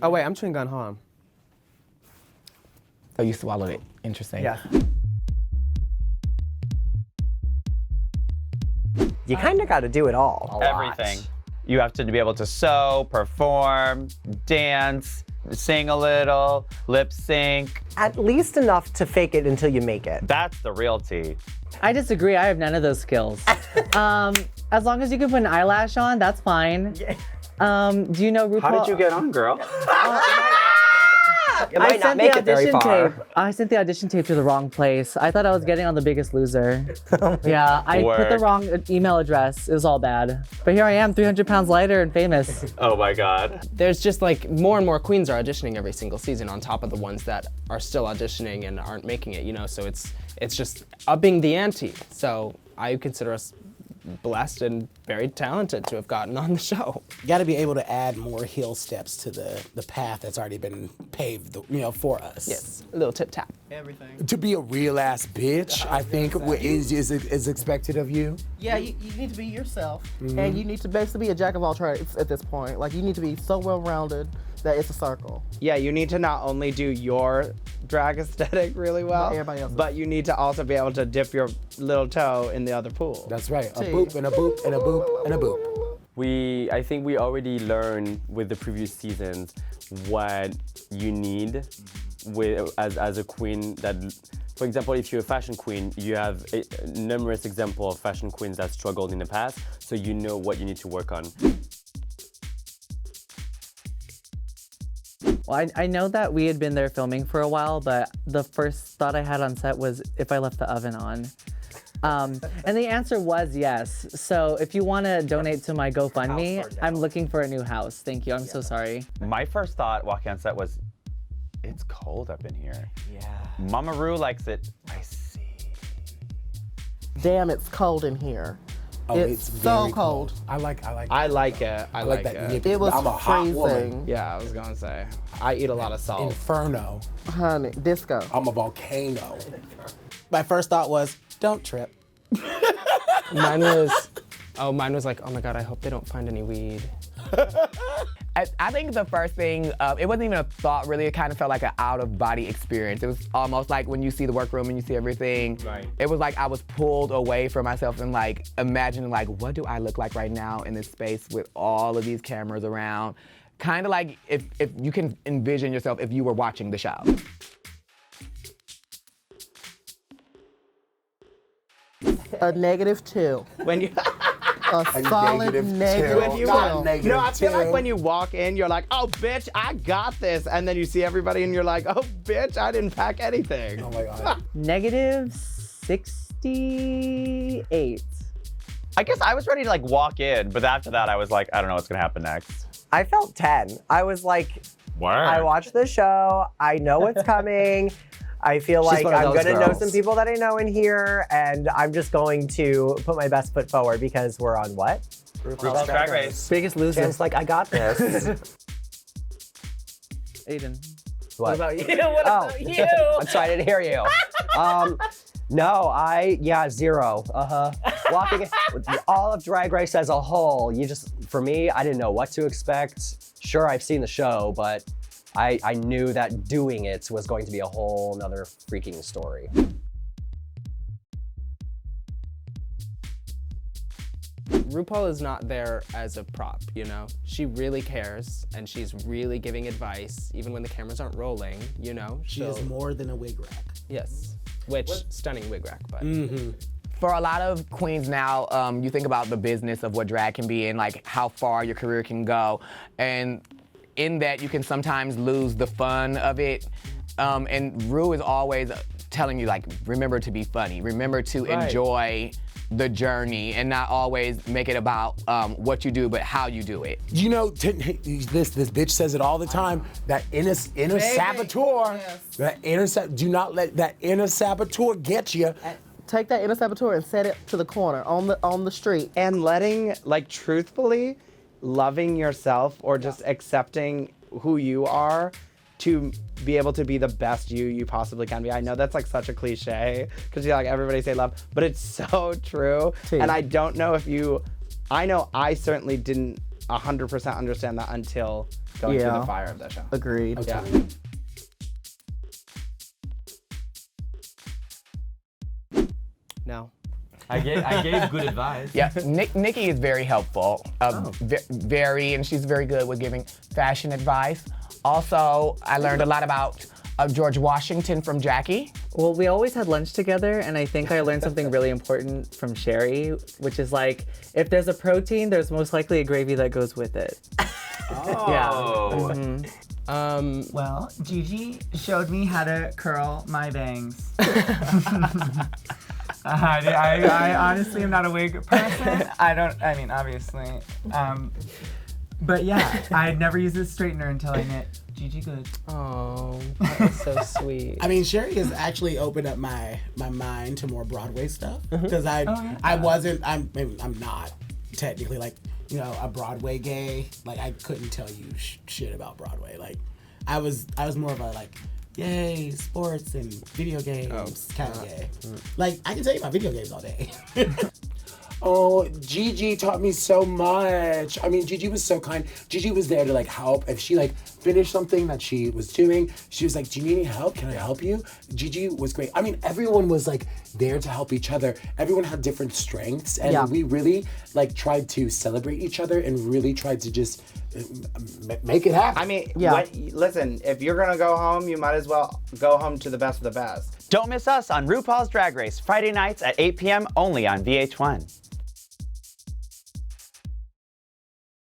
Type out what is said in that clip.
Oh wait, I'm chewing gum. Hold on. Oh, you swallowed it. Interesting. Yeah. You kind of got to do it all. Everything. You have to be able to sew, perform, dance, sing a little, lip sync. At least enough to fake it until you make it. That's the real tea. I disagree. I have none of those skills. As long as you can put an eyelash on, that's fine. Do you know RuPaul? How did you get on, girl? You might not make it very far. I sent the audition tape to the wrong place. I thought I was getting on The Biggest Loser. Yeah, I put the wrong email address. It was all bad. But here I am, 300 pounds lighter and famous. Oh my God. There's just like more and more queens are auditioning every single season on top of the ones that are still auditioning and aren't making it, you know, so it's just upping the ante. So I consider us blessed and very talented to have gotten on the show. You got to be able to add more heel steps to the path that's already been paved, you know, for us. Yes, a little tip tap. Everything. To be a real ass bitch, I think is expected of you. Yeah, you need to be yourself, and you need to basically be a jack of all trades at this point. Like, you need to be so well-rounded that it's a circle. Yeah, you need to not only do your drag aesthetic really well, everybody else. but you need to also be able to dip your little toe in the other pool. That's right. A boop and a boop and a boop and a boop. I think we already learned with the previous seasons what you need as a queen that, for example, if you're a fashion queen, you have numerous examples of fashion queens that struggled in the past, so you know what you need to work on. Well, I know that we had been there filming for a while, but the first thought I had on set was if I left the oven on. And the answer was yes. So if you want to donate to my GoFundMe, I'm looking for a new house. Thank you. I'm so sorry. My first thought walking on set was, it's cold up in here. Yeah. Mama Ru likes it. I see. Damn, it's cold in here. Oh, it's very so cold. I like I like it. I like like that. it. It was I'm a hot woman. freezing. Yeah, I was gonna say. I eat a lot of salt. Inferno. Honey, disco. I'm a volcano. My first thought was, don't trip. Mine was like, oh my God, I hope they don't find any weed. I think the first thing, it wasn't even a thought really, it kind of felt like an out-of-body experience. It was almost like when you see the workroom and you see everything, it was like I was pulled away from myself and like imagining like, what do I look like right now in this space with all of these cameras around? Kind of like if you can envision yourself if you were watching the show. A -2. When you... A solid -2. No, I feel like when you walk in, you're like, oh, bitch, I got this. And then you see everybody and you're like, oh, bitch, I didn't pack anything. Oh my God. -68. I guess I was ready to like walk in, but after that I was like, I don't know what's gonna happen next. I felt 10. I was like, Word. I watched the show. I know what's coming. I feel like one of I'm those gonna know girls. some people that I know in here, and I'm just going to put my best foot forward because we're on what? RuPaul's Drag Race. Biggest Loser. It's like, I got this. Aiden. What about you? you? I'm sorry, I didn't hear you. No, 0. Walking all of Drag Race as a whole, for me, I didn't know what to expect. Sure, I've seen the show, but I knew that doing it was going to be a whole nother freaking story. RuPaul is not there as a prop, you know? She really cares, and she's really giving advice, even when the cameras aren't rolling, you know? She is more than a wig rack. Yes, which, stunning wig rack, but. For a lot of queens now, you think about the business of what drag can be and like how far your career can go. And in that, you can sometimes lose the fun of it. And Ru is always telling you like, remember to be funny, remember to enjoy the journey and not always make it about what you do, but how you do it. You know, this bitch says it all the time, that inner saboteur, do not let that inner saboteur get you. Take that inner saboteur and set it to the corner on the street. And letting, like, truthfully, loving yourself or just accepting who you are to be able to be the best you possibly can be. I know that's like such a cliche because you're like, everybody say love, but it's so true. And I don't know if I know I certainly didn't 100% understand that until going through Yeah. the fire of the show. Agreed. Yeah. No. I gave good advice. Yeah, Nikki is very helpful. Very, and she's very good with giving fashion advice. Also, I learned a lot about George Washington from Jackie. Well, we always had lunch together, and I think I learned something really important from Sherry, which is like, if there's a protein, there's most likely a gravy that goes with it. Oh. Well, Gigi showed me how to curl my bangs. I honestly am not a wig person. I mean, obviously. But yeah, I had never used a straightener until I met Gigi Good. Oh, that was so sweet. I mean, Sherry has actually opened up my mind to more Broadway stuff because I'm not technically like, you know, a Broadway gay. Like, I couldn't tell you shit about Broadway. Like, I was more of a like, yay, sports and video games kind of gay. Like, I can tell you about video games all day. Oh, Gigi taught me so much. I mean, Gigi was so kind. Gigi was there to like help. If she like finished something that she was doing, she was like, do you need any help? Can I help you? Gigi was great. I mean, everyone was like there to help each other. Everyone had different strengths, and we really like tried to celebrate each other and really tried to just make it happen. I mean, listen, if you're gonna go home, you might as well go home to the best of the best. Don't miss us on RuPaul's Drag Race, Friday nights at 8 p.m. only on VH1.